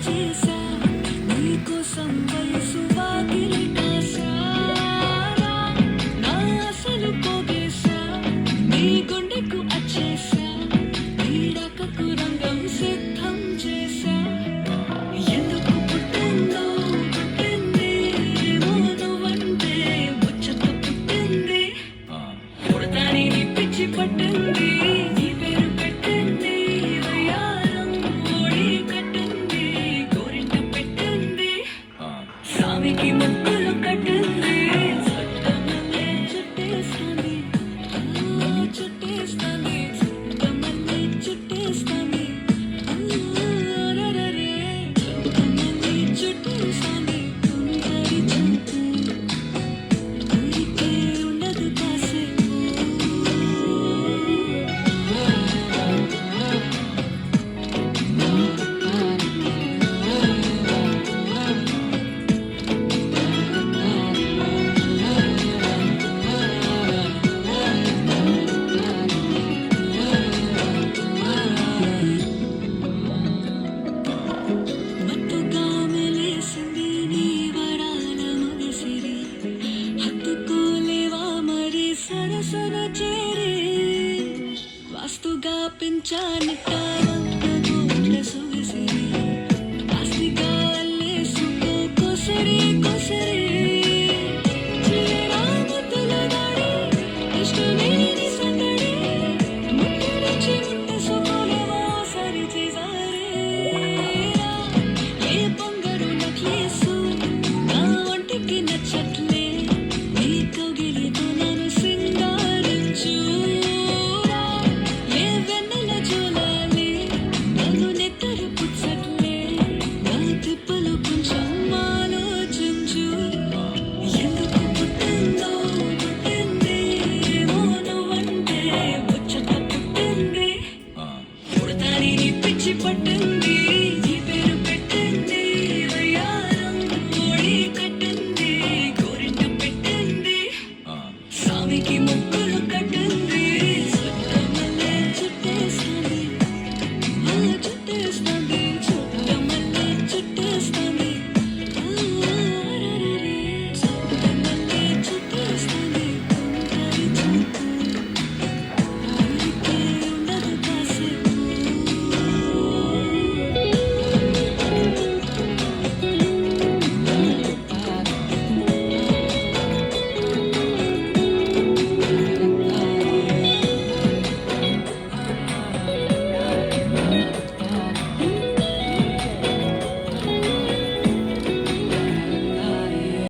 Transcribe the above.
చేసా నీకోసం వయసు వాకిలి కాసా నా అసలు పోగేసా నీ గుండెకు అచ్చేసా నీడకకు రంగం సిద్ధం చేసా ఎందుకు పుట్టిందో పుట్టింది నువ్వంటే ముచ్చట పుట్టింది పుడతాని నీ పిచ్చి పట్టింది నీ పేరు పెట్టింది వయ్యారం ఓడి కట్టింది గోరింట పెట్టింది స్వామికి ముక్కులు కట్టింది చుట్టమల్లే చుట్టేస్తాంది చుట్టేస్తాంది చుట్టమల్లే చుట్టేస్తాంది అరెరెరె చుట్టమల్లే చుట్టేస్తాంది తుంటరి చుట్టూ ఊరికే ఉండదు కాసేపు మత్తుగా మెలేసింది నీ వరాల మగసిరి హత్తుకోలేవా మరి సరసన చేరి వాస్తుగా పెంచానిట్ట 100 కోట్ల